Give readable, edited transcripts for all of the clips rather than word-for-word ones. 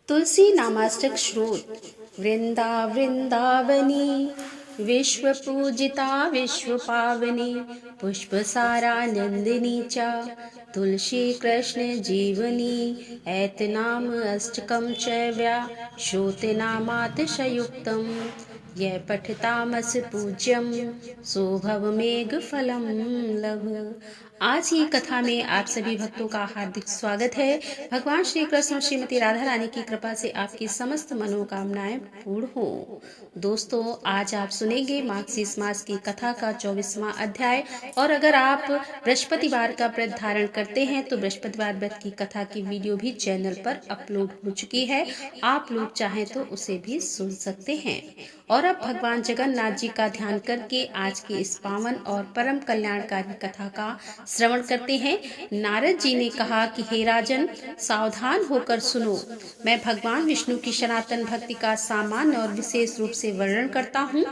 तुलसी नामाष्टक श्रोत। वृंदावनी विश्व पूजिता विश्व पावनी पुष्पसारा नंदिनी च तुलसी कृष्ण जीवनी ऐतनाम अष्टकम चैव्या श्रोतनामातिशयुक्तम यह पठतामस पूज्यम सोभव मेघ फलम लभ। आज की कथा में आप सभी भक्तों का हार्दिक स्वागत है। भगवान श्री कृष्ण और श्रीमती राधा रानी की कृपा से आपकी समस्त मनोकामनाएं पूर्ण हो। दोस्तों, आज आप सुनेंगे मार्गशीर्ष मास की कथा का 24वां अध्याय। और अगर आप बृहस्पतिवार का व्रत धारण करते हैं तो बृहस्पतिवार व्रत की कथा की वीडियो भी चैनल पर अपलोड हो चुकी है। आप लोग चाहें तो उसे भी सुन सकते हैं। और अब भगवान जगन्नाथ जी का ध्यान करके आज की इस पावन और परम कल्याणकारी कथा का श्रवण करते हैं। नारद जी ने कहा कि हे राजन, सावधान होकर सुनो। मैं भगवान विष्णु की सनातन भक्ति का सामान्य और विशेष रूप से वर्णन करता हूँ।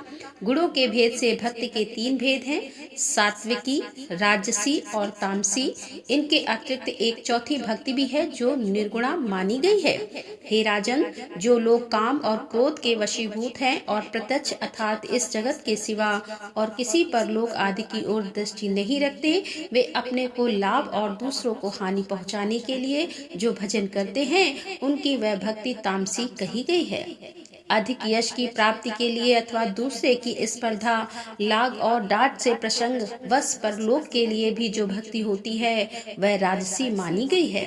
गुणों के भेद से भक्ति के 3 भेद हैं, सात्विकी, राजसी और तामसी। इनके अतिरिक्त एक चौथी भक्ति भी है जो निर्गुणा मानी गई है। हे राजन, जो लोग काम और क्रोध के वशीभूत हैं और प्रत्यक्ष अर्थात इस जगत के सिवा और किसी पर लोक आदि की ओर दृष्टि नहीं रखते, वे अपने को लाभ और दूसरों को हानि पहुंचाने के लिए जो भजन करते हैं, उनकी वह भक्ति तामसी कही गई है। अधिक यश की प्राप्ति के लिए अथवा दूसरे की स्पर्धा, लाग और डांट से प्रसंग वश परलोक के लिए भी जो भक्ति होती है, वह राजसी मानी गई है।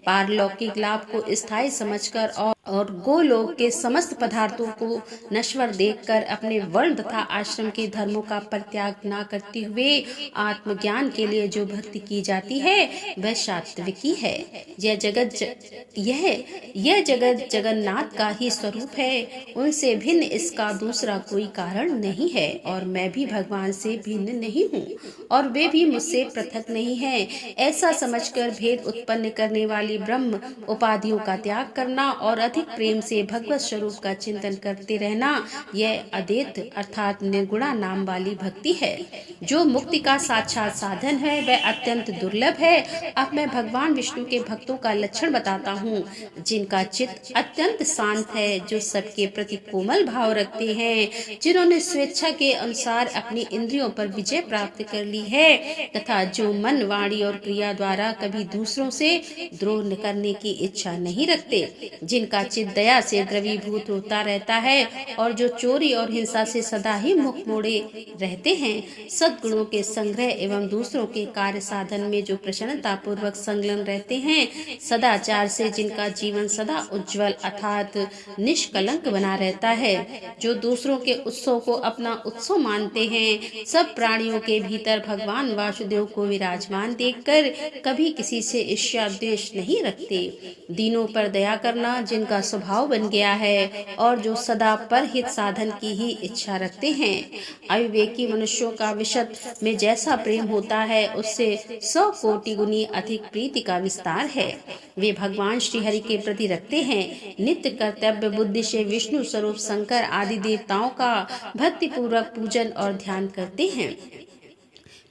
पारलौकिक लाभ को स्थायी समझकर और गोलोक के समस्त पदार्थों को नश्वर देखकर अपने वर्ण तथा आश्रम के धर्मों का परित्याग न करते हुए आत्मज्ञान के लिए जो भक्ति की जाती है, वह सात्विकी है। यह जगत जगन्नाथ का ही स्वरूप है। उनसे भिन्न इसका दूसरा कोई कारण नहीं है और मैं भी भगवान से भिन्न नहीं हूँ और वे भी मुझसे पृथक नहीं हैं। ऐसा समझकर भेद उत्पन्न करने वाली ब्रह्म उपाधियों का त्याग करना और अधिक प्रेम से भगवत स्वरूप का चिंतन करते रहना, यह अद्वैत अर्थात निर्गुणा नाम वाली भक्ति है, जो मुक्ति का साक्षात साधन है। वह अत्यंत दुर्लभ है। अब मैं भगवान विष्णु के भक्तों का लक्षण बताता हूँ, जिनका चित्त अत्यंत शांत है, जो सबके प्रति कोमल भाव रखते हैं, जिन्होंने स्वेच्छा के अनुसार अपनी इंद्रियों पर विजय प्राप्त कर ली है तथा जो मन, वाणी और क्रिया द्वारा कभी दूसरों से द्रोह करने की इच्छा नहीं रखते, जिनका चित्त दया से द्रवीभूत होता रहता है और जो चोरी और हिंसा से सदा ही मुख मोड़े रहते हैं, सद्गुणों के संग्रह एवं दूसरों के कार्य साधन में जो प्रसन्नता पूर्वक संलग्न रहते हैं, सदाचार से जिनका जीवन सदा उज्जवल अर्थात निष्कलंक बना रहता है, जो दूसरों के उत्सव को अपना उत्सव मानते हैं, सब प्राणियों के भीतर भगवान वासुदेव को विराजमान देखकर कभी किसी से ईर्ष्या द्वेष नहीं रखते, दीनों पर दया करना जिनका स्वभाव बन गया है और जो सदा परहित साधन की ही इच्छा रखते हैं। अविवेकी मनुष्यों का विशद में जैसा प्रेम होता है, उससे 100 कोटि गुनी अधिक प्रीति का विस्तार है। वे भगवान श्री हरि के प्रति रखते हैं। नित्य कर्तव्य बुद्धि से विष्णु स्वरूप शंकर आदि देवताओं का भक्ति पूर्वक पूजन और ध्यान करते हैं।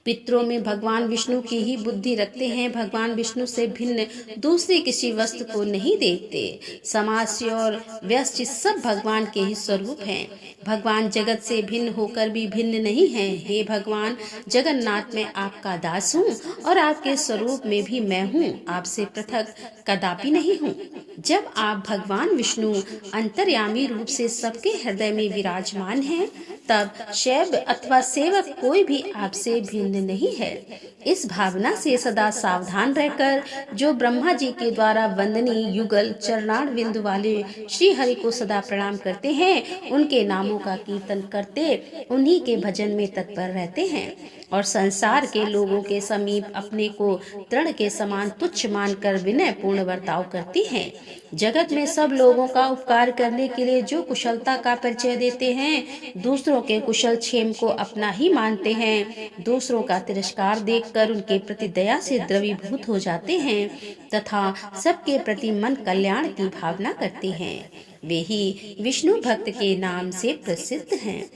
पितरों में भगवान विष्णु की ही बुद्धि रखते हैं। भगवान विष्णु से भिन्न दूसरी किसी वस्तु को नहीं देखते। समाज और व्यष्टि सब भगवान के ही स्वरूप हैं। भगवान जगत से भिन्न होकर भी भिन्न नहीं हैं। हे भगवान जगन्नाथ, मैं आपका दास हूँ और आपके स्वरूप में भी मैं हूँ, आपसे पृथक कदापि नहीं हूँ। जब आप भगवान विष्णु अंतर्यामी रूप से सबके हृदय में विराजमान हैं, तब शैव अथवा सेवक कोई भी आपसे भिन्न नहीं है। इस भावना से सदा सावधान रहकर जो ब्रह्मा जी के द्वारा वंदनीय युगल चरणार बिंदु वाले श्री हरि को सदा प्रणाम करते हैं, उनके नामों का कीर्तन करते उन्हीं के भजन में तत्पर रहते हैं और संसार के लोगों के समीप अपने को तृण के समान तुच्छ मानकर विनय पूर्ण बर्ताव करती हैं। जगत में सब लोगों का उपकार करने के लिए जो कुशलता का परिचय देते हैं, दूसरों के कुशल क्षेम को अपना ही मानते हैं, दूसरों का तिरस्कार देखकर उनके प्रति दया से द्रवीभूत हो जाते हैं तथा सबके प्रति मन कल्याण की भावना करते हैं, वे ही विष्णु भक्त के नाम से प्रसिद्ध हैं।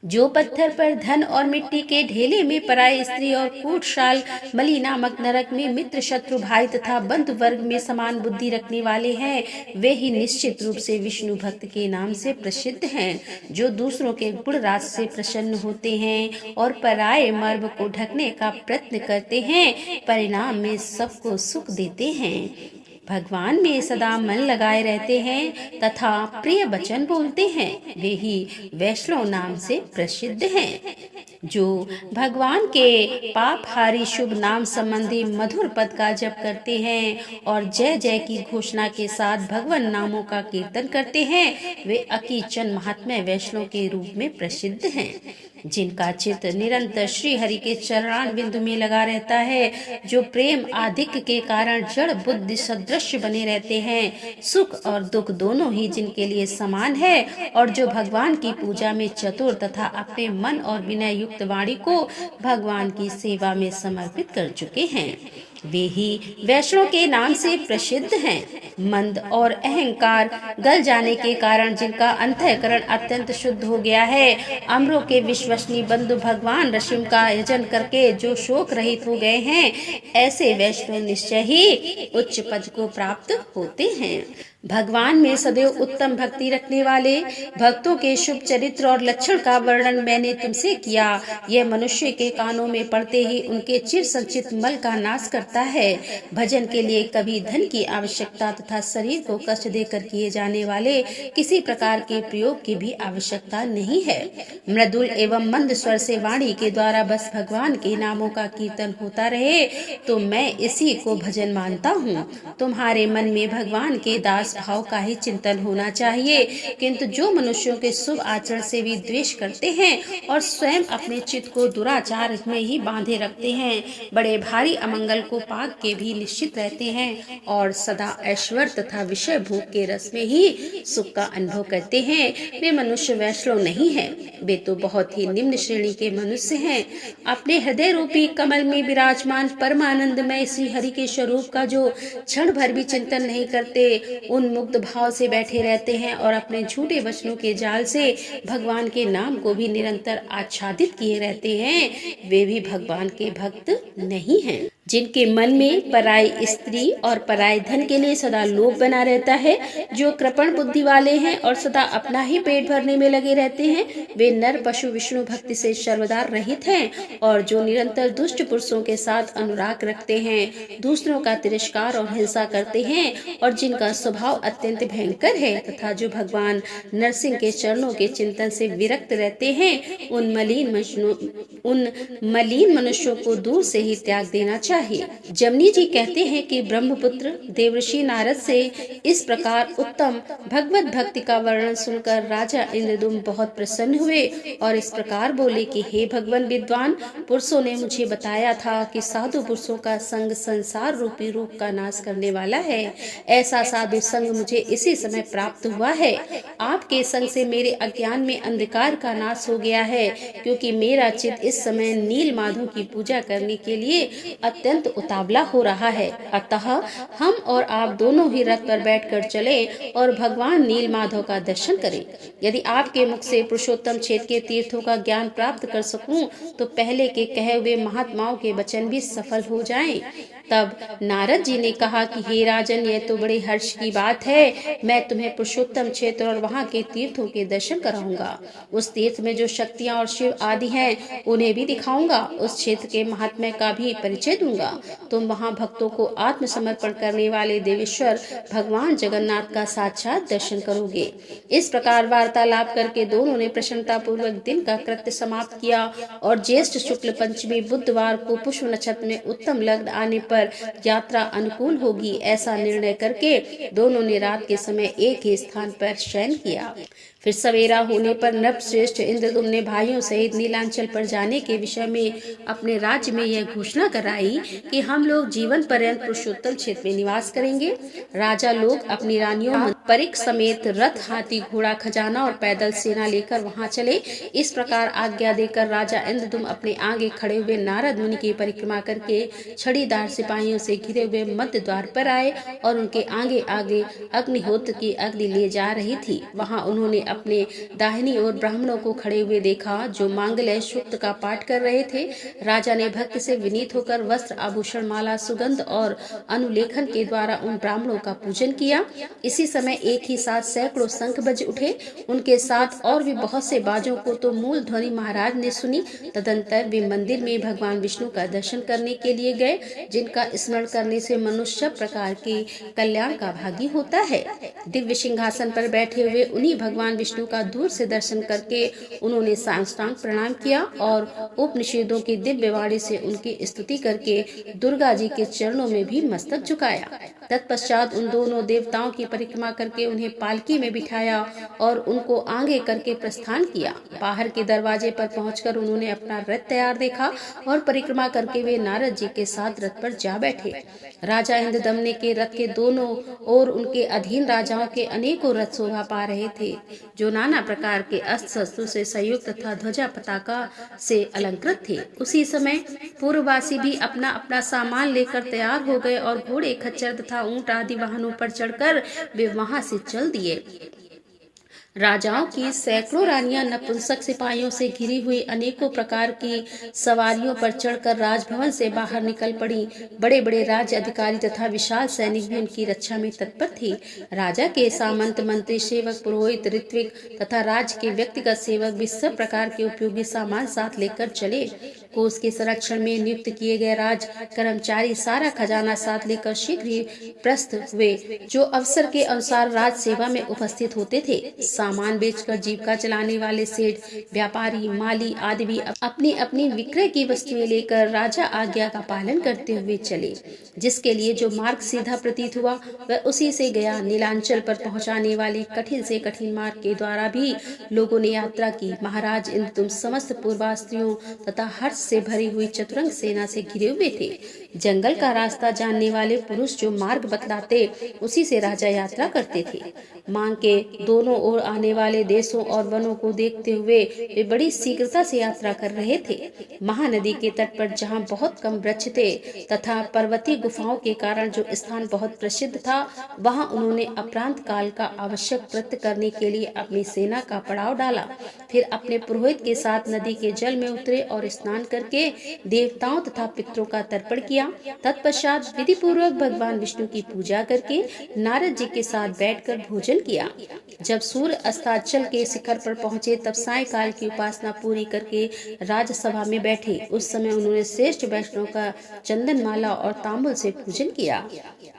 जो पत्थर पर धन और मिट्टी के ढेले में पराय स्त्री और कूटशाल मली नामक नरक में मित्र शत्रु भाई तथा बंधु वर्ग में समान बुद्धि रखने वाले हैं, वे ही निश्चित रूप से विष्णु भक्त के नाम से प्रसिद्ध हैं। जो दूसरों के गुण राज से प्रसन्न होते हैं और पराये मर्म को ढकने का प्रयत्न करते हैं, परिणाम में सबको सुख देते हैं। भगवान में सदा मन लगाए रहते हैं तथा प्रिय वचन बोलते हैं, वे ही वैष्णव नाम से प्रसिद्ध हैं। जो भगवान के पापहारी शुभ नाम संबंधी मधुर पद का जप करते हैं और जय जय की घोषणा के साथ भगवान नामों का कीर्तन करते हैं, वे अकीचन महात्म्य वैष्णव के रूप में प्रसिद्ध हैं। जिनका चित्त निरंतर श्री हरि के चरण बिंदु में लगा रहता है, जो प्रेम आधिक्य के कारण जड़ बुद्धि सदृश बने रहते हैं, सुख और दुख दोनों ही जिनके लिए समान है, और जो भगवान की पूजा में चतुर तथा अपने मन और विनय युक्त वाणी को भगवान की सेवा में समर्पित कर चुके हैं, वे ही वैष्णव के नाम से प्रसिद्ध हैं। मंद और अहंकार गल जाने के कारण जिनका अंतःकरण अत्यंत शुद्ध हो गया है, अमरों के विश्वसनीय बंधु भगवान ऋषिम का यजन करके जो शोक रहित हो गए हैं, ऐसे वैष्णव निश्चय ही उच्च पद को प्राप्त होते हैं। भगवान में सदैव उत्तम भक्ति रखने वाले भक्तों के शुभ चरित्र और लक्षण का वर्णन मैंने तुमसे किया। यह मनुष्य के कानों में पड़ते ही उनके चिर संचित मल का नाश करता है। भजन के लिए कभी धन की आवश्यकता तथा शरीर को कष्ट देकर किए जाने वाले किसी प्रकार के प्रयोग की भी आवश्यकता नहीं है। मृदुल एवं मंद स्वर से वाणी के द्वारा बस भगवान के नामों का कीर्तन होता रहे, तो मैं इसी को भजन मानता हूँ। तुम्हारे मन में भगवान के दास भाव का ही चिंतन होना चाहिए, किंतु जो मनुष्यों के शुभ आचरण से भी द्वेष करते हैं और स्वयं अपने चित्त को दुराचार में ही बांधे रखते हैं, बड़े भारी अमंगल को पाक के भी निश्चित रहते हैं और सदा ऐश्वर्य तथा विषय भोग के रस में ही सुख का अनुभव करते हैं, वे मनुष्य वैष्णव नहीं है, वे तो बहुत ही निम्न श्रेणी के मनुष्य हैं। अपने हृदय रूपी कमल में विराजमान परमानंदमय श्री हरि के स्वरूप का जो क्षण भर भी चिंतन नहीं करते, उन मुक्त भाव से बैठे रहते हैं और अपने झूठे वचनों के जाल से भगवान के नाम को भी निरंतर आच्छादित किए रहते हैं, वे भी भगवान के भक्त नहीं हैं। जिनके मन में पराई स्त्री और पराई धन के लिए सदा लोभ बना रहता है, जो कृपण बुद्धि वाले हैं और सदा अपना ही पेट भरने में लगे रहते हैं, वे नर पशु विष्णु भक्ति से सर्वदा रहित हैं, और जो निरंतर दुष्ट पुरुषों के साथ अनुराग रखते हैं, दूसरों का तिरस्कार और हिंसा करते हैं, और जिनका स्वभाव अत्यंत भयंकर है, तथा जो भगवान नरसिंह के चरणों के चिंतन से विरक्त रहते हैं, उन मलिन मनुष्यों को दूर से ही त्याग देना चाहिए। जमनी जी कहते हैं कि ब्रह्मपुत्र देवर्षि नारद से इस प्रकार उत्तम भगवत भक्ति का वर्णन सुनकर राजा इंद्रदुम्न बहुत प्रसन्न हुए और इस प्रकार बोले कि हे भगवान विद्वान पुरुषों ने मुझे बताया था कि साधु पुरुषों का संग संसार रूपी रूप का नाश करने वाला है। ऐसा साधु संग मुझे इसी समय प्राप्त हुआ है। आपके संग से मेरे अज्ञान में अंधकार का नाश हो गया है, क्योंकि मेरा चित्त इस समय नील माधव की पूजा करने के लिए अत्यंत उतावला हो रहा है। अतः हम और आप दोनों ही रथ पर बैठकर चले और भगवान नील माधव का दर्शन करें। यदि आपके मुख से पुरुषोत्तम क्षेत्र के तीर्थों का ज्ञान प्राप्त कर सकूं, तो पहले के कहे हुए महात्माओं के वचन भी सफल हो जाएं। तब नारद जी ने कहा कि हे राजन, यह तो बड़े हर्ष की बात है। मैं तुम्हें पुरुषोत्तम क्षेत्र और वहाँ के तीर्थों के दर्शन कराऊंगा। उस तीर्थ में जो शक्तियाँ और शिव आदि हैं, उन्हें भी दिखाऊंगा। उस क्षेत्र के महात्म्य का भी परिचय दूंगा। तुम वहाँ भक्तों को आत्मसमर्पण करने वाले देवेश्वर भगवान जगन्नाथ का साक्षात दर्शन करोगे। इस प्रकार वार्तालाप करके दोनों ने प्रसन्नता पूर्वक दिन का कृत्य समाप्त किया और ज्येष्ठ शुक्ल पंचमी बुधवार को पुष्प नक्षत्र में उत्तम लग्न आने पर यात्रा अनुकूल होगी, ऐसा निर्णय करके दोनों ने रात के समय एक ही स्थान पर शयन किया। फिर सवेरा होने पर नृपश्रेष्ठ इंद्रदुम्न ने भाइयों सहित नीलांचल पर जाने के विषय में अपने राज्य में यह घोषणा कराई कि हम लोग जीवन पर्यंत पुरुषोत्तम क्षेत्र में निवास करेंगे। राजा लोग अपनी रानियों परिक समेत रथ, हाथी, घोड़ा, खजाना और पैदल सेना लेकर वहां चले। इस प्रकार आज्ञा देकर राजा इंद्रदुम्न अपने आगे खड़े हुए नारद मुनि की परिक्रमा करके छड़ीदार सिपाहियों से घिरे हुए मध्य द्वार पर आए और उनके आगे आगे अग्निहोत्र की अग्नि ले जा रही थी। वहां उन्होंने अपने दाहिनी ओर ब्राह्मणों को खड़े हुए देखा जो मांगल्य सूक्त का पाठ कर रहे थे। राजा ने भक्त से विनीत होकर वस्त्र, आभूषण, माला, सुगंध और अनुलेखन के द्वारा उन ब्राह्मणों का पूजन किया। इसी समय एक ही साथ सैकड़ों शंख बज उठे। उनके साथ और भी बहुत से बाजों को तो मूल ध्वनि महाराज ने सुनी। तदंतर वे मंदिर में भगवान विष्णु का दर्शन करने के लिए गए, जिनका स्मरण करने से मनुष्य सब प्रकार के कल्याण का भागी होता है। दिव्य सिंहासन पर बैठे हुए उन्हीं भगवान विष्णु का दूर से दर्शन करके उन्होंने साष्टांग प्रणाम किया और उपनिषदों की दिव्य वाणी से उनकी स्तुति करके दुर्गा जी के चरणों में भी मस्तक झुकाया। तत्पश्चात उन दोनों देवताओं की परिक्रमा करके उन्हें पालकी में बिठाया और उनको आगे करके प्रस्थान किया। बाहर के दरवाजे पर पहुंचकर उन्होंने अपना रथ तैयार देखा और परिक्रमा करके वे नारद जी के साथ रथ पर जा बैठे। राजा इंद्रदमन के रथ के दोनों ओर उनके अधीन राजाओं के अनेकों रथ शोभा पा रहे थे, जो नाना प्रकार के अस्त्र शस्त्रों से संयुक्त तथा ध्वजा पताका से अलंकृत थे। उसी समय पूर्ववासी भी अपना अपना सामान लेकर तैयार हो गए और घोड़े, खच्चर तथा ऊंट आदि वाहनों पर चढ़कर वे वहां से चल दिए। राजाओं की सैकड़ों रानियां नपुंसक सिपाहियों से घिरी हुई अनेकों प्रकार की सवारियों पर चढ़कर राजभवन से बाहर निकल पड़ी। बड़े बड़े राज्य अधिकारी तथा विशाल सैनिक भी उनकी रक्षा में तत्पर थे। राजा के सामंत, मंत्री, सेवक, पुरोहित, ऋत्विक तथा राज्य के व्यक्तिगत सेवक भी सब प्रकार के उपयोगी सामान साथ लेकर चले। कोष के संरक्षण में नियुक्त किए गए राज कर्मचारी सारा खजाना साथ लेकर शीघ्र ही प्रस्थित हुए, जो अवसर के अनुसार राज सेवा में उपस्थित होते थे। सामान बेचकर जीविका चलाने वाले सेठ, व्यापारी, माली आदि भी अपनी अपनी विक्रय की वस्तुएं लेकर राजा आज्ञा का पालन करते हुए चले। जिसके लिए जो मार्ग सीधा प्रतीत हुआ वह उसी से गया। नीलांचल पर पहुंचाने वाले कठिन से कठिन मार्ग के द्वारा भी लोगों ने यात्रा की। महाराज इंद्र तुम समस्त पूर्वास्त्रियों तथा हर्ष से भरी हुई चतुरंग सेना से घिरे हुए थे। जंगल का रास्ता जानने वाले पुरुष जो मार्ग बतलाते उसी से राजा यात्रा करते थे। मांग के दोनों ओर आने वाले देशों और वनों को देखते हुए वे बड़ी शीघ्रता से यात्रा कर रहे थे। महानदी के तट पर जहाँ बहुत कम वृक्ष थे तथा पर्वतीय गुफाओं के कारण जो स्थान बहुत प्रसिद्ध था, वहाँ उन्होंने अपरांत काल का आवश्यक कृत्य करने के लिए अपनी सेना का पड़ाव डाला। फिर अपने पुरोहित के साथ नदी के जल में उतरे और स्नान करके देवताओं तथा पितरों का तर्पण किया। तत्पश्चात विधि पूर्वक भगवान विष्णु की पूजा करके नारद जी के साथ बैठकर भोजन किया। जब सूर्य अस्ताचल के शिखर पर पहुंचे तब सायंकाल की उपासना पूरी करके राजसभा में बैठे। उस समय उन्होंने श्रेष्ठ वैष्णव का चंदन माला और तांबुल से पूजन किया।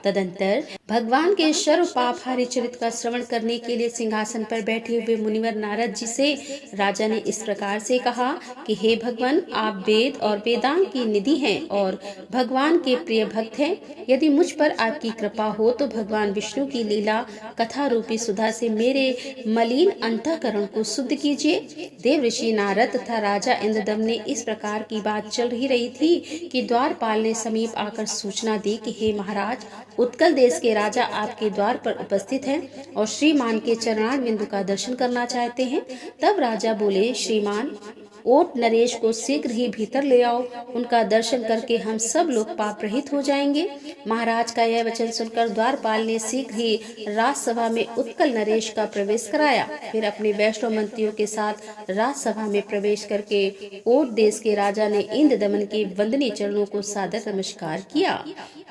तदंतर भगवान के सर्व पापहारी चरित्र का श्रवण करने के लिए सिंहासन पर बैठे हुए मुनिवर नारद जी से राजा ने इस प्रकार से कहा कि हे भगवान, आप वेद और वेदांत की निधि हैं और भगवान के प्रिय भक्त हैं। यदि मुझ पर आपकी कृपा हो तो भगवान विष्णु की लीला कथा रूपी सुधा से मेरे मलिन अंतःकरण को शुद्ध कीजिए। देव ऋषि नारद तथा राजा इंद्रदमन ने इस प्रकार की बात चल रही थी कि द्वारपाल ने समीप आकर सूचना दी कि हे महाराज, उत्कल देश के राजा आपके द्वार पर उपस्थित हैं और श्रीमान के चरणार बिंदु का दर्शन करना चाहते हैं। तब राजा बोले, श्रीमान, ओट नरेश को शीघ्र ही भीतर ले आओ। उनका दर्शन करके हम सब लोग पाप रहित हो जाएंगे। महाराज का यह वचन सुनकर द्वारपाल ने शीघ्र ही राजसभा में उत्कल नरेश का प्रवेश कराया। फिर अपने वैष्णव मंत्रियों के साथ राजसभा में प्रवेश करके ओट देश के राजा ने इंद्रदमन के वंदनीय चरणों को सादर नमस्कार किया।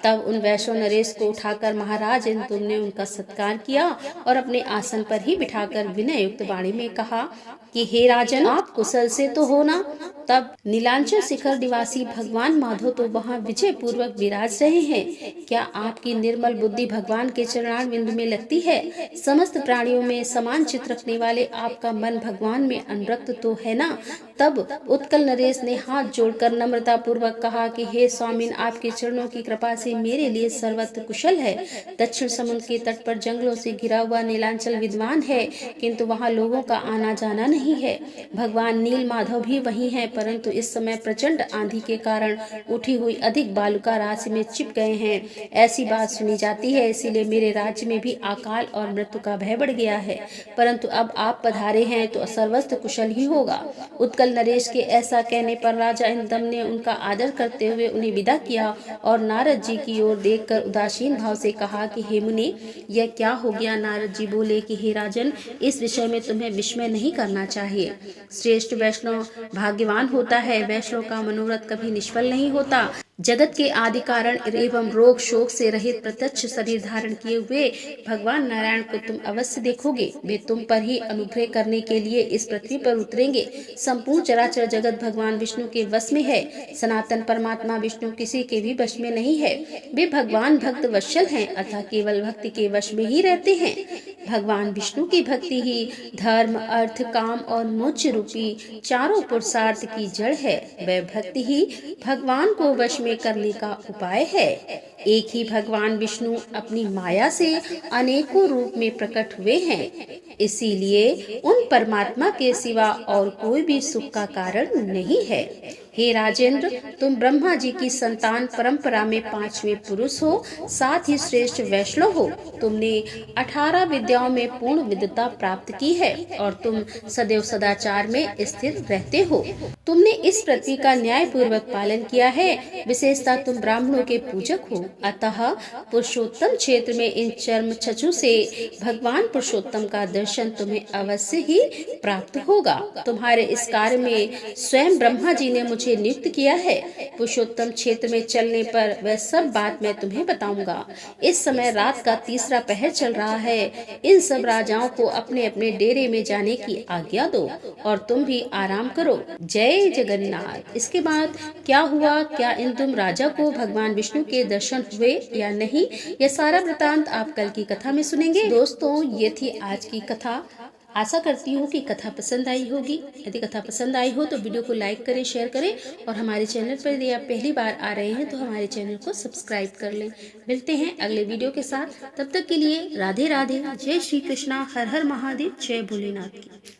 तब उन वैष्णव नरेश को उठाकर महाराज इंद्रदमन ने उनका सत्कार किया और अपने आसन पर ही बिठाकर विनय युक्त वाणी में कहा कि हे राजन, आप कुशल से तो हो ना? तब नीलांचल शिखर निवासी भगवान माधव तो वहाँ विजय पूर्वक विराज रहे हैं। क्या आपकी निर्मल बुद्धि भगवान के चरणार बिंदु में लगती है? समस्त प्राणियों में समान चित्त रखने वाले आपका मन भगवान में अनुरक्त तो है ना? तब उत्कल नरेश ने हाथ जोड़कर नम्रता पूर्वक कहा कि हे स्वामिन, आपके चरणों की कृपा से मेरे लिए सर्वत्र कुशल है। दक्षिण समुद्र के तट पर जंगलों से घिरा हुआ नीलांचल विद्वान है, किंतु वहाँ लोगों का आना जाना नहीं है। भगवान नील माधव भी वही हैं, परंतु इस समय प्रचंड आंधी के कारण उठी हुई अधिक बालुका राशि में चिप गए हैं, ऐसी बात सुनी जाती है। इसीलिए मेरे राज्य में भी अकाल और मृत्यु का भय बढ़ गया है, परंतु अब आप पधारे हैं तो सर्वस्त्र कुशल ही होगा। उत्कल नरेश के ऐसा कहने पर राजा इंद्रदमन ने उनका आदर करते हुए उन्हें विदा किया और नारद जी की ओर देखकर उदासीन भाव से कहा कि हे मुनि, यह क्या हो गया। नारद जी बोले कि हे राजन, इस विषय में तुम्हें विस्मय नहीं करना चाहिए। श्रेष्ठ वैष्णव भाग्यवान होता है। वैष्णव का मनोरथ कभी निष्फल नहीं होता। जगत के आदि कारण एवं रोग शोक से रहित प्रत्यक्ष शरीर धारण किए हुए भगवान नारायण को तुम अवश्य देखोगे। वे तुम पर ही अनुग्रह करने के लिए इस पृथ्वी पर उतरेंगे। संपूर्ण चराचर जगत भगवान विष्णु के वश में है। सनातन परमात्मा विष्णु किसी के भी वश में नहीं है। वे भगवान भक्त वत्सल हैं, अतः केवल भक्ति के वश में ही रहते हैं। भगवान विष्णु की भक्ति ही धर्म, अर्थ, काम और मोक्ष रूपी चारों पुरुषार्थ की जड़ है। वह भक्ति ही भगवान को वश में करने का उपाय है। एक ही भगवान विष्णु अपनी माया से अनेकों रूप में प्रकट हुए हैं। इसीलिए उन परमात्मा के सिवा और कोई भी सुख का कारण नहीं है। हे राजेंद्र, तुम ब्रह्मा जी की संतान परंपरा में 5वें पुरुष हो, साथ ही श्रेष्ठ वैष्णव हो। तुमने 18 विद्याओं में पूर्ण विद्वता प्राप्त की है और तुम सदैव सदाचार में स्थिर रहते हो। तुमने इस पृथ्वी का न्याय पूर्वक पालन किया है। विशेषता तुम ब्राह्मणों के पूजक हो, अतः पुरुषोत्तम क्षेत्र में इन चर्म चक्षु से भगवान पुरुषोत्तम का दर्शन तुम्हें अवश्य ही प्राप्त होगा। तुम्हारे इस कार्य में स्वयं ब्रह्मा जी ने मुझे नियुक्त किया है। पुरुषोत्तम क्षेत्र में चलने पर वह सब बात मैं तुम्हें बताऊंगा। इस समय रात का 3रा पहर चल रहा है। इन सब राजाओं को अपने अपने डेरे में जाने की आज्ञा दो और तुम भी आराम करो। जय जगन्नाथ। इसके बाद क्या हुआ, क्या इन तुम राजा को भगवान विष्णु के दर्शन हुए या नहीं, यह सारा वृतांत आप कल की कथा में सुनेंगे। दोस्तों, ये थी आज की कथा। आशा करती हूँ कि कथा पसंद आई होगी। यदि कथा पसंद आई हो तो वीडियो को लाइक करें, शेयर करें और हमारे चैनल पर यदि आप पहली बार आ रहे हैं तो हमारे चैनल को सब्सक्राइब कर लें। मिलते हैं अगले वीडियो के साथ। तब तक के लिए राधे राधे। जय श्री कृष्णा। हर हर महादेव। जय भोलेनाथ की।